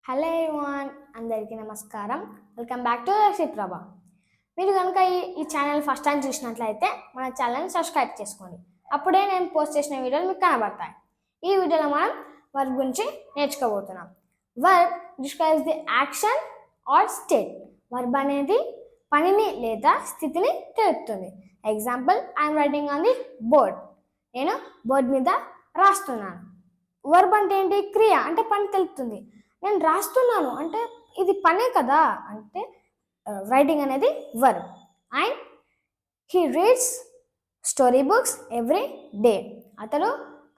Hello everyone, అందరికీ నమస్కారం. Welcome back to Sriprabha. మీరు కనుక ఈ ఛానల్ ఫస్ట్ టైం చూసినట్లయితే మన ఛానల్ని సబ్స్క్రైబ్ చేసుకోండి. అప్పుడే నేను పోస్ట్ చేసిన వీడియోలు మీకు కనబడతాయి. ఈ వీడియోలో మనం వర్బ్ గురించి నేర్చుకోబోతున్నాం. Verb describes the action or state. Verb అనేది పనిని లేదా స్థితిని తెలుపుతుంది. Example, I'm writing on the board. నేను బోర్డు మీద రాస్తున్నాను. వర్బ్ అంటే ఏంటి? క్రియ, అంటే పని తెలుపుతుంది. నేను రాస్తున్నాను అంటే ఇది పనే కదా, అంటే రైటింగ్ అనేది verb. And he reads story books every day. అతడు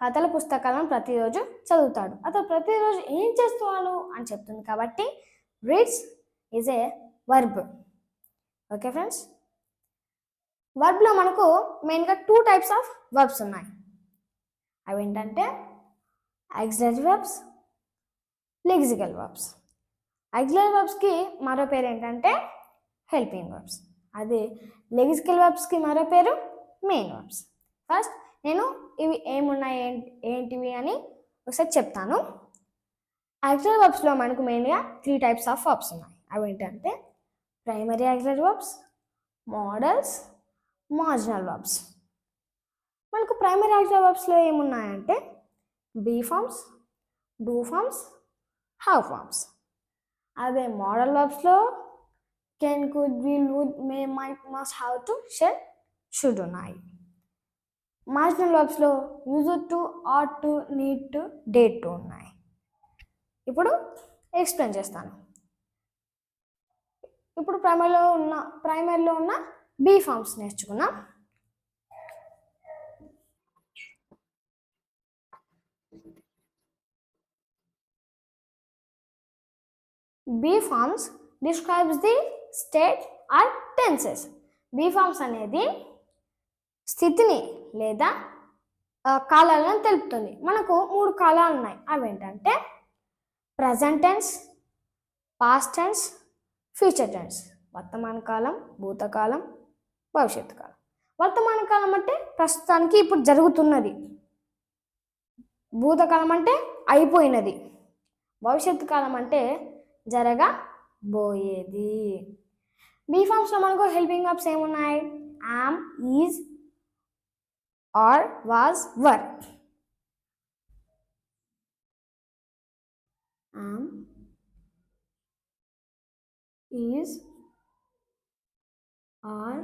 కథల పుస్తకాలను ప్రతిరోజు చదువుతాడు. అతడు ప్రతిరోజు ఏం చేస్తున్నాడు అని చెప్తుంది కాబట్టి reads is a verb. Okay friends, వర్బ్లో మనకు మెయిన్గా 2 టైప్స్ ఆఫ్ వర్బ్స్ ఉన్నాయి. అవి ఏంటంటే auxiliary verbs, lexical verbs. Auxiliary వర్బ్స్కి మరో పేరు ఏంటంటే హెల్పింగ్ వర్బ్స్. అదే లెక్సికల్ వర్బ్స్కి మరో పేరు మెయిన్ వర్బ్స్. ఫస్ట్ నేను ఇవి ఏమున్నాయి ఏంటివి అని ఒకసారి చెప్తాను. ఆక్సిలరీ వర్బ్స్లో మనకు మెయిన్గా 3 టైప్స్ ఆఫ్ వర్బ్స్ ఉన్నాయి. అవి ఏంటంటే primary auxiliary verbs, modals, marginal verbs. మనకు ప్రైమరీ ఆక్సిలరీ వర్బ్స్లో ఏమున్నాయంటే be forms, do forms, have forms. అదే మోడల్ వర్బ్స్లో can, could, will, would, may, might, must, have to, shall, should ఉన్నాయి. మార్జినల్ వర్బ్స్లో use to, ought to, need to, dare to ఉన్నాయి. ఇప్పుడు explain చేస్తాను. ఇప్పుడు ప్రైమరీలో ఉన్న బీ ఫార్మ్స్ నేర్చుకున్నాం. Be forms describes the state or tenses. Be forms అనేది స్థితిని లేదా కాలాలను తెలుపుతుంది. మనకు 3 కాలాలు ఉన్నాయి. అవి ఏంటంటే present tense, past tense, future tense. వర్తమాన కాలం, భూతకాలం, భవిష్యత్తు కాలం. వర్తమాన కాలం అంటే ప్రస్తుతానికి ఇప్పుడు జరుగుతున్నది. భూతకాలం అంటే అయిపోయినది. భవిష్యత్తు కాలం అంటే జరగబోయేది. బీ ఫార్మ్స్లో మనకు హెల్పింగ్ వర్బ్స్ ఏమున్నాయి? Am, is, are, was, were. Am, is, are,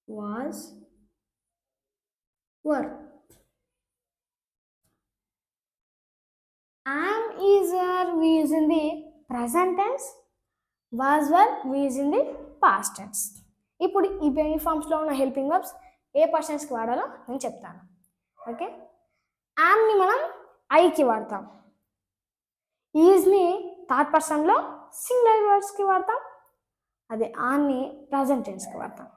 was, were. Am, is, are we use in the present tense. Was, were we use in the past tense. ఇప్పుడు ఈ బెనీ ఫార్మ్స్లో ఉన్న helping verbs ఏ పర్సన్స్కి వాడాలో నేను చెప్తాను. Okay, Yamini మనం ఐకి వాడతాం. ఈజ్ని థర్డ్ పర్సన్లో సింగులర్ వర్డ్స్కి వాడతాం. అదే ఆన్ని ప్రజెంట్ టెన్స్కి వాడతాం.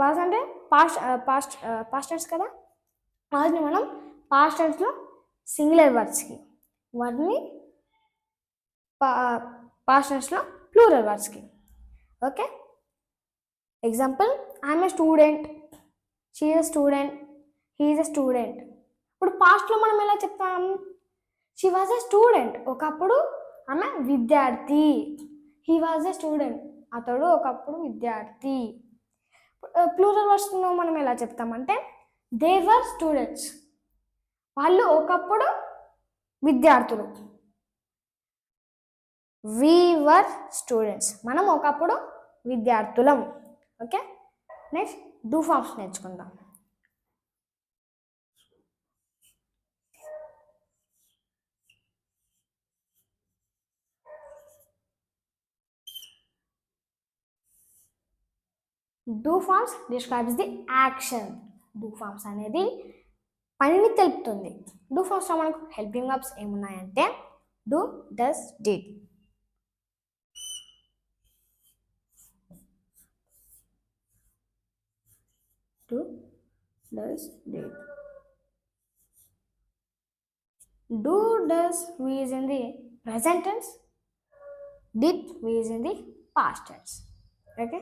వాజ్ అంటే పాస్ట్ టెన్స్ కదా. వాజ్ని మనం పాస్ట్ టెన్స్లో సింగులర్ వర్డ్స్కి, వాటిని పాస్ట్ టెన్స్లో ప్లూరల్ వర్డ్స్కి. Okay, example, I'm a student, she is a student, he is a student. ఇప్పుడు పాస్ట్లో మనం ఎలా చెప్తాం? షీ వాజ్ ఎ స్టూడెంట్, ఒకప్పుడు ఆమె విద్యార్థి. హీ వాజ్ ఎ స్టూడెంట్, అతడు ఒకప్పుడు విద్యార్థి. ప్లూరల్ వర్డ్స్లో మనం ఎలా చెప్తామంటే దే వర్ స్టూడెంట్స్, వాళ్ళు ఒకప్పుడు విద్యార్థులు. వి వర్ స్టూడెంట్స్, మనం ఒకప్పుడు విద్యార్థులం. ఓకే, నెక్స్ట్ డూ ఫార్మ్స్ నేర్చుకుందాం. Do forms describes the action. Do forms అనేది పనిని తెలుపుతుంది. డూ ఫార్మ్స్లో మనకు హెల్పింగ్ వర్బ్స్ ఏమున్నాయంటే do, does, did. Do, does, did. Do, does we use in the present tense. Did we use in the past tense. Okay,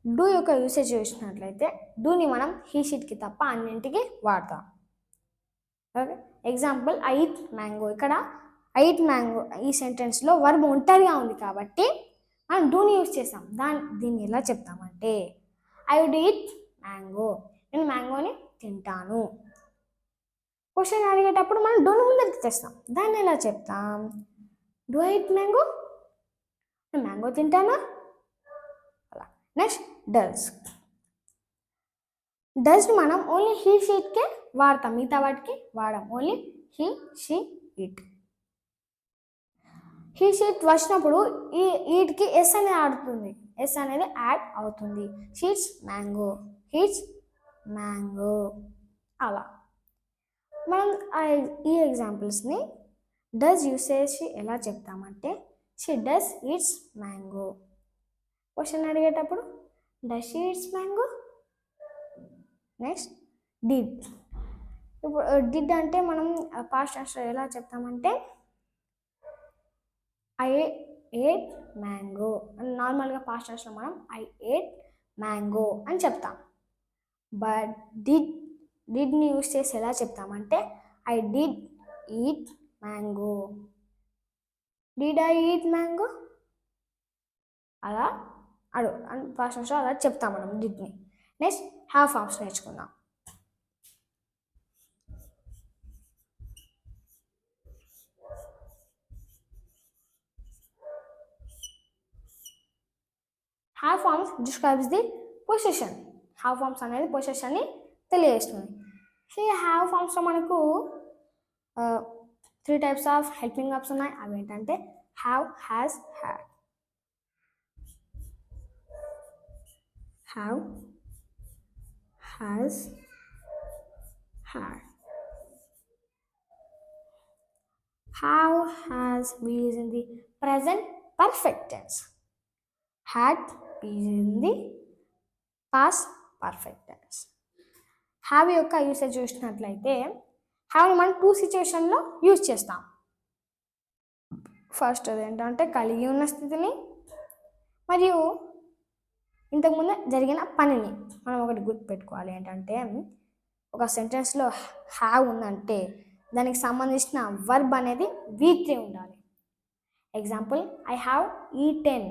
do యొక్క usage చూసినట్లయితే డూని మనం he షీట్కి తప్ప అన్నింటికి వాడతాం. Okay, example I eat mango. ఇక్కడ I eat mango ఈ సెంటెన్స్లో verb ఒంటరిగా ఉంది కాబట్టి మనం డూని యూజ్ చేస్తాం. దీన్ని ఎలా చెప్తామంటే ఐ వుడ్ ఈట్ మ్యాంగో, నేను మ్యాంగోని తింటాను. క్వశ్చన్ అడిగేటప్పుడు మనం డూని ముందరికి తెస్తాం. దాన్ని ఎలా చెప్తాం? డూ ఐ ఈట్ మ్యాంగో, నేను మ్యాంగో తింటానా అలా. Next does. డస్ని మనం ఓన్లీ హీ షీట్కే వాడతాం, మిగతా వాటికి వాడాం. Only he she it. He she it వచ్చినప్పుడు ఈ ఈట్కి ఎస్ అనేది ఆడుతుంది, ఎస్ అనేది యాడ్ అవుతుంది. షీట్స్ మ్యాంగో, హీట్స్ మ్యాంగో అలా. మనం ఈ ఎగ్జాంపుల్స్ని డస్ యూస్ చేసి ఎలా చెప్తామంటే she does eats mango. Question అడిగేటప్పుడు does she eats mango. Next did. ఇప్పుడు డిడ్ అంటే మనం పాస్ట్ టెన్స్లో ఎలా చెప్తామంటే ఐ ఏట్ మ్యాంగో. నార్మల్గా పాస్ట్ టెన్స్లో మనం ఐ ఏట్ మ్యాంగో అని చెప్తాం. బట్ డిడ్ని యూస్ చేసి ఎలా చెప్తామంటే I did eat mango. Did I eat mango అలా పాస్ట్ టెన్స్లో అలా చెప్తాం మనం డిడ్ని. నెక్స్ట్ హ్యావ్ ఫార్మ్స్ నేర్చుకుందాం. Have forms describes the position. Have forms అనేది పొజిషన్ని తెలియజేస్తుంది. ఈ హ్యావ్ ఫార్మ్స్లో మనకు 3 టైప్స్ ఆఫ్ హెల్పింగ్ వర్బ్స్ ఉన్నాయి. అవి ఏంటంటే have, has, had. Have, has, had. Have, has we use in the present perfect tense. Had we use in the past perfect tense. Have యొక్క usage చూసినట్లయితే హ్యావ్ని మనం 2 సిచ్యువేషన్లో యూజ్ చేస్తాం. First అదేంటంటే కలిగి ఉన్న స్థితిని మరియు ఇంతకుముందు జరిగిన పనిని. మనం ఒకటి గుర్తుపెట్టుకోవాలి ఏంటంటే ఒక సెంటెన్స్లో హ్యావ్ ఉందంటే దానికి సంబంధించిన వర్బ్ అనేది V3 ఉండాలి. ఎగ్జాంపుల్ ఐ హ్యావ్ ఈటెన్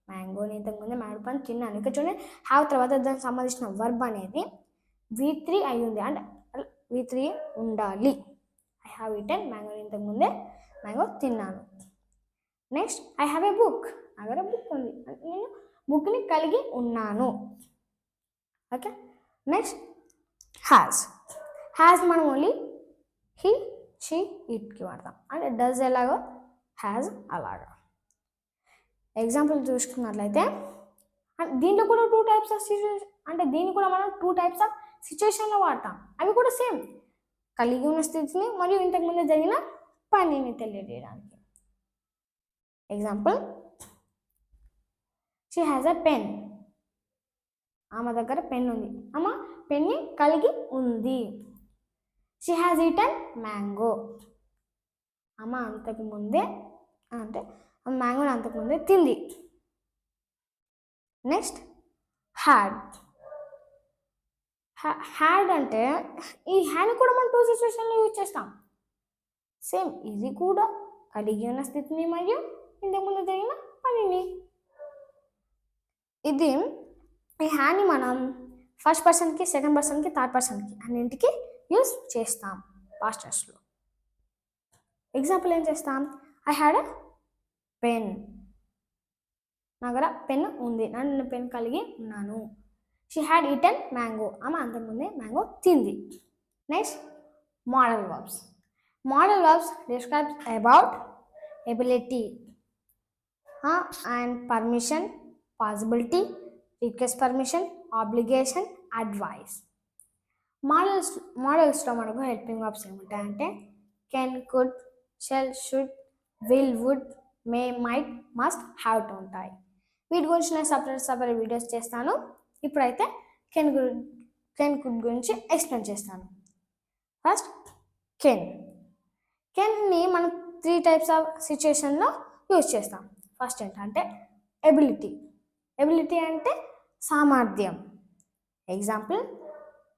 మ్యాంగోని, ఇంతకుముందు మ్యాంగో పని తిన్నాను. ఇక్కడ చూడండి హ్యావ్ తర్వాత దానికి సంబంధించిన వర్బ్ అనేది V3 అయి ఉంది, అంటే V3 ఉండాలి. ఐ హ్యావ్ ఈటెన్ మ్యాంగోని, ఇంతకుముందే మ్యాంగో తిన్నాను. Next I have a book, నా దగ్గర బుక్ ఉంది, నేను బుక్ని కలిగి ఉన్నాను. ఓకే. Next has. హ్యాస్ మనం ఓన్లీ హీ షీ ఇట్కి వాడతాం, అంటే డస్ ఎలాగో హ్యాస్ అలాగా. ఎగ్జాంపుల్ చూసుకున్నట్లయితే దీంట్లో కూడా 2 టైప్స్ ఆఫ్ సిచ్యువేషన్, అంటే దీన్ని కూడా మనం 2 టైప్స్ ఆఫ్ సిచ్యువేషన్లో వాడతాం. అవి కూడా సేమ్, కలిగి ఉన్న స్థితిని మరియు ఇంతకుముందు జరిగిన పనిని తెలియజేయడానికి. Example she has a pen, ఆమె దగ్గర పెన్ ఉంది, ఆమె పెన్ని కలిగి ఉంది. షీ హ్యాస్ ఈటెన్ మ్యాంగో, ఆమె అంతకుముందే అంటే మ్యాంగోని అంతకుముందే తింది. Next had. హ్యాడ్ అంటే ఈ హ్యాడ్ కూడా మనం 2 సిచ్యువేషన్లో యూజ్ చేస్తాం. సేమ్, ఇది కూడా కలిగి ఉన్న స్థితిని మరియు ఇంతకుముందు జరిగిన పనిని. ఇది ఈ హ్యాడ్ని మనం ఫస్ట్ పర్సన్కి, సెకండ్ పర్సన్కి, థర్డ్ పర్సన్కి అన్నింటికి యూజ్ చేస్తాం పాస్ట్ టెన్స్లో. ఎగ్జాంపుల్ ఏం చేస్తాం? ఐ హ్యాడ్ ఎ పెన్, నా దగ్గర పెన్ ఉంది, నేను పెన్ కలిగి ఉన్నాను. షీ హ్యాడ్ ఈటెన్ మ్యాంగో, ఆమె అంతకుముందే మ్యాంగో తింది. Next modal verbs. Modal verbs describes about ability and permission, possibility, request permission, obligation, advice. మోడల్స్లో మనకు హెల్పింగ్ వర్బ్స్ ఏముంటాయంటే can, could, shall, should, will, would, may, might, must, have to ఉంటాయి. వీటి గురించి నేను సపరేట్ వీడియోస్ చేస్తాను. ఇప్పుడైతే కెన్, కుడ్ గురించి ఎక్స్ప్లెయిన్ చేస్తాను. ఫస్ట్ కెన్ని మనం 3 టైప్స్ ఆఫ్ సిచ్యుయేషన్లో యూజ్ చేస్తాం. ఫస్ట్ ఏంటంటే ఎబిలిటీ. ఎబిలిటీ అంటే సామర్థ్యం. Example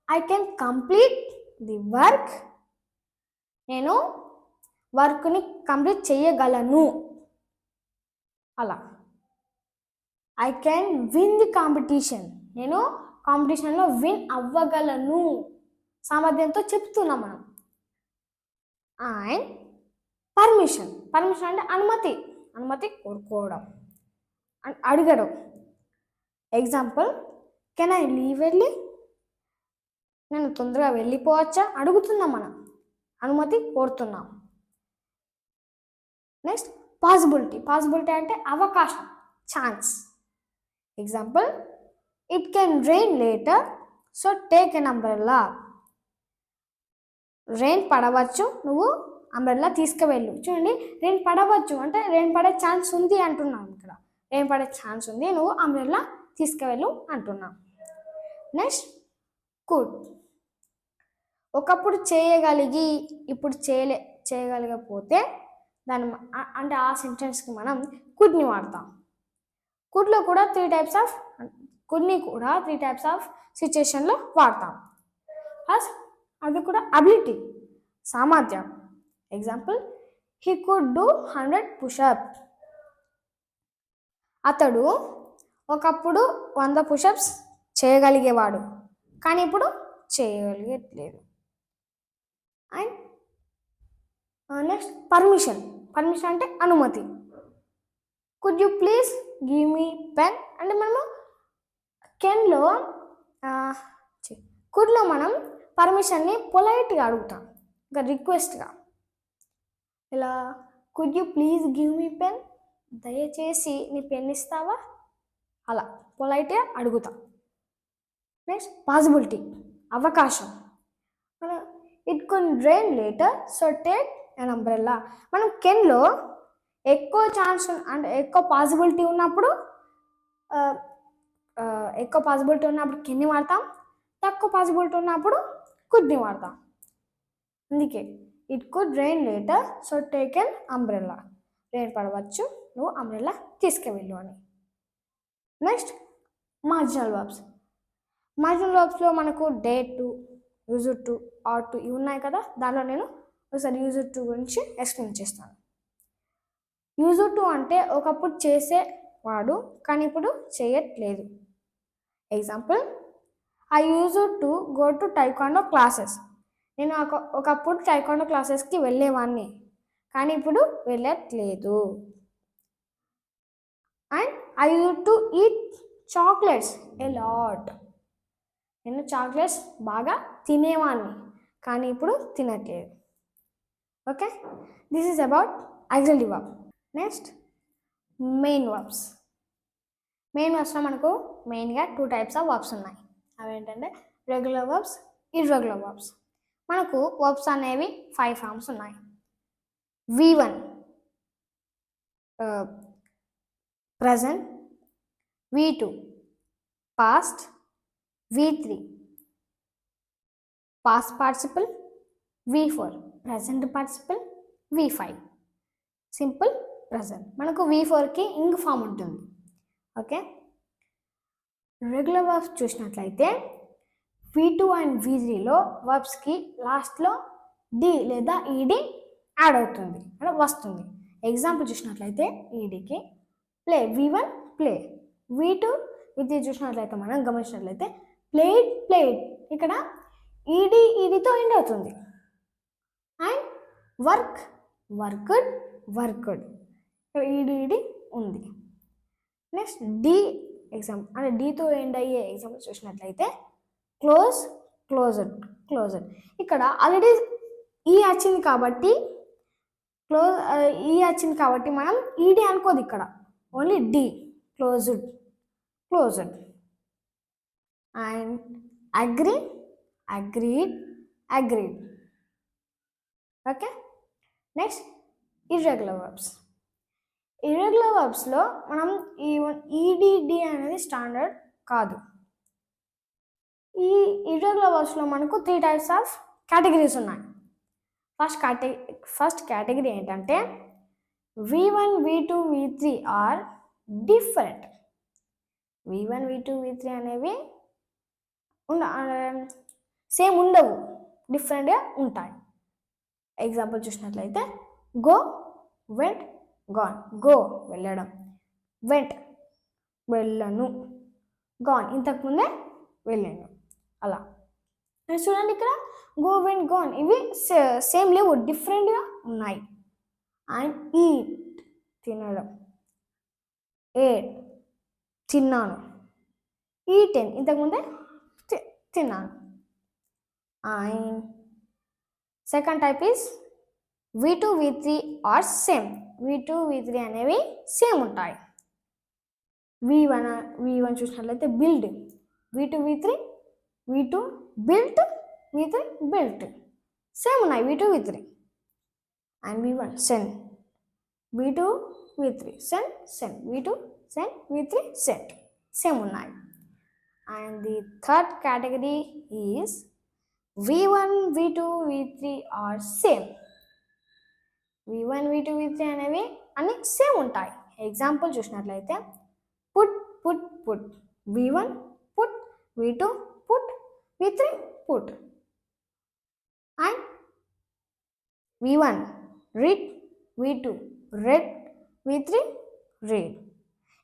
I can complete the work నేను వర్క్ని కంప్లీట్ చేయగలను, అలా. I can win the competition, నేను కాంపిటీషన్లో విన్ అవ్వగలను, సామర్థ్యంతో చెప్తున్నాం మనం. అండ్ పర్మిషన్ అంటే అనుమతి కోరుకోవడం, అడగడం. Example, can I leave early, నేను తొందరగా వెళ్ళిపోవచ్చా, అడుగుతున్నాం మనం, అనుమతి కోరుతున్నాం. నెక్స్ట్ పాసిబిలిటీ అంటే అవకాశం, chance. Example, it can rain later, so take an umbrella. Rain పడవచ్చు, నువ్వు అంబ్రెల్లా తీసుకువెళ్ళు. చూడండి, రెయిన్ పడవచ్చు అంటే రెయిన్ పడే ఛాన్స్ ఉంది అంటున్నాం. ఇక్కడ రెయిన్ పడే ఛాన్స్ ఉంది, నువ్వు అంబ్రెల్లా తీసుకువెళ్ళు అంటున్నాం. నెక్స్ట్ కుడ్, ఒకప్పుడు చేయగలిగి ఇప్పుడు చేయగలిగకపోతే దాని అంటే ఆ సెంటెన్స్కి మనం కుడ్ని వాడతాం. కుడ్లో కూడా కుడ్ని కూడా త్రీ టైప్స్ ఆఫ్ సిచ్యుయేషన్లో వాడతాం. ఫస్ట్, అది కూడా అబిలిటీ, సామర్థ్యం. Example, he could do 100 pushup. అతడు ఒకప్పుడు 100 పుషప్స్ చేయగలిగేవాడు, కానీ ఇప్పుడు చేయగలిగట్లేదు. అండ్ నెక్స్ట్ పర్మిషన్ అంటే అనుమతి. Could you please give me pen అంటే మనము కెన్లో కుడ్లో మనం పర్మిషన్ని పొలైట్గా అడుగుతాం, ఇంకా రిక్వెస్ట్గా. ఇలా, could you please give me pen, దయచేసి నీ పెన్ ఇస్తావా, అలా పొలైట్గా అడుగుతాం. నెక్స్ట్ పాసిబిలిటీ, అవకాశం. It could rain later, so take an umbrella. మనం కెన్లో ఎక్కువ ఛాన్స్ అంటే ఎక్కువ పాసిబిలిటీ ఉన్నప్పుడు కెన్ని వాడతాం, తక్కువ పాసిబిలిటీ ఉన్నప్పుడు కుడ్ని వాడతాం. అందుకే it could rain later, so take an umbrella. Rain పడవచ్చు, నువ్వు అంబ్రెల్లా తీసుకువెళ్ళు అని. నెక్స్ట్ మార్జినల్ వర్బ్స్లో మనకు dare to, used to, ought to ఇవి ఉన్నాయి కదా. దానిలో నేను ఒకసారి యూజ్డ్ టు గురించి ఎక్స్ప్లెయిన్ చేస్తాను. యూజ్డ్ టు అంటే ఒకప్పుడు చేసేవాడు కానీ ఇప్పుడు చేయట్లేదు. Example, I used to go to taekwondo classes. నేను ఒకప్పుడు టైక్వాండో క్లాసెస్కి వెళ్ళేవాడిని కానీ ఇప్పుడు వెళ్ళట్లేదు. And I used to eat chocolates a lot. నేను చాక్లెట్స్ బాగా తినేవాడిని కానీ ఇప్పుడు తినట్లేదు. Okay, this is about auxiliary verb. Next main వర్బ్స్లో మనకు మెయిన్గా 2 టైప్స్ ఆఫ్ వర్బ్స్ ఉన్నాయి. అవి ఏంటంటే రెగ్యులర్ వర్బ్స్, ఇర్రెగ్యులర్ వర్బ్స్. మనకు వర్బ్స్ అనేవి 5 ఫార్మ్స్ ఉన్నాయి. V1 present, V2 past, V3 past participle, V4 present participle, V5 simple present. మనకు V4కి ఇంగ్ ఫామ్ ఉంటుంది. ఓకే, రెగ్యులర్ వర్బ్స్ చూసినట్లయితే V2 అండ్ V3లో వర్బ్స్కి లాస్ట్లో డి లేదా ఈడి యాడ్ అవుతుంది అంటే వస్తుంది. ఎగ్జాంపుల్ చూసినట్లయితే ఈడికి play, V1 play. V2 V3 చూసినట్లయితే మనం గమనించినట్లయితే ప్లేడ్. ఇక్కడ ఈడితో ఎండ్ అవుతుంది. అండ్ వర్క్డ్ ఇక్కడ ఈడి ఉంది. నెక్స్ట్ డి ఎగ్జాంపుల్ అంటే డీతో ఎండ్ అయ్యే ఎగ్జాంపుల్ చూసినట్లయితే క్లోజ్డ్. ఇక్కడ ఆల్రెడీ ఈ వచ్చింది కాబట్టి మనం ఈడి అనుకోదు, ఇక్కడ only D, closed. And agreed. Okay, next irregular వర్బ్స్లో మనం ఈడిడి అనేది స్టాండర్డ్ కాదు. ఈ ఇర్రెగ్యులర్ వర్బ్స్లో మనకు 3 టైప్స్ ఆఫ్ కేటగిరీస్ ఉన్నాయి. ఫస్ట్ కేటగిరీ ఏంటంటే V1, V2, V3 are different. V1, V2, V3 అనేవి సేమ్ ఉండవు, డిఫరెంట్గా ఉంటాయి. ఎగ్జాంపుల్ చూసినట్లయితే గో, వెంట్, గాన్. గో వెళ్ళడం, వెంట్ వెళ్ళను, గాన్ ఇంతకుముందే వెళ్ళాను. అలా చూడండి ఇక్కడ గో, వెంట్, గాన్ ఇవి సేమ్ లేవు, డిఫరెంట్గా ఉన్నాయి. అండ్ ఈట్ తినడం, ఏట్ తిన్నాను, ఈటెన్ ఇంతకుముందే తిన్నాను. And second type is V2, V3 are same. V2, V3 అనేవి సేమ్ ఉంటాయి. V1 చూసినట్లయితే build, V2, V2 built, V3 built same ఉన్నాయి V2, V3. And V1 send, V2, V3 send, send, V2 send, V3 send same ఉన్నాయి. And the third category is V1, V2, V3 are same. V1, V2, V3 అనేవి అన్ని same ఉంటాయి. Example చూసినట్లయితే put, put, put, V1 put, V2 put, V3 put. And V1 read, V2 read, V3 read.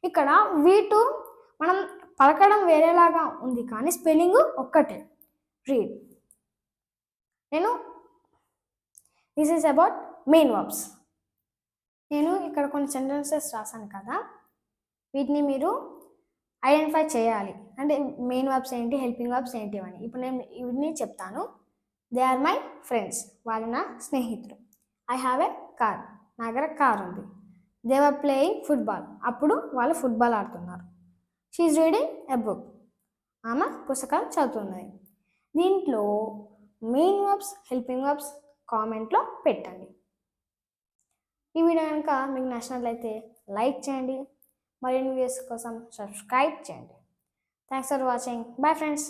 ఇక్కడ V2 మనం పలకడం వేరేలాగా ఉంది కానీ స్పెల్లింగ్ ఒక్కటే, read. This is about main verbs. నేను ఇక్కడ కొన్ని సెంటెన్సెస్ రాశాను కదా, వీటిని మీరు ఐడెంటిఫై చేయాలి. అంటే మెయిన్ వర్బ్స్ ఏంటి, హెల్పింగ్ వర్బ్స్ ఏంటి అని. ఇప్పుడు నేను ఇవన్నీ చెప్తాను. దే ఆర్ మై ఫ్రెండ్స్, వాళ్ళు నా స్నేహితులు. ఐ హ్యావ్ ఎ కార్, నా దగ్గర కార్ ఉంది. దే వర్ ప్లేయింగ్ ఫుట్బాల్, అప్పుడు వాళ్ళు ఫుట్బాల్ ఆడుతున్నారు. షీఈస్ రీడింగ్ ఎ బుక్, ఆమె పుస్తకాలు చదువుతున్నది. దీంట్లో మెయిన్ వర్బ్స్, హెల్పింగ్ వర్బ్స్ కామెంట్లో పెట్టండి. ఈ వీడియో కనుక మీకు నచ్చినట్లయితే లైక్ చేయండి, మరిన్ని వీడియోస్ కోసం సబ్స్క్రైబ్ చేయండి. Thanks for watching. Bye friends.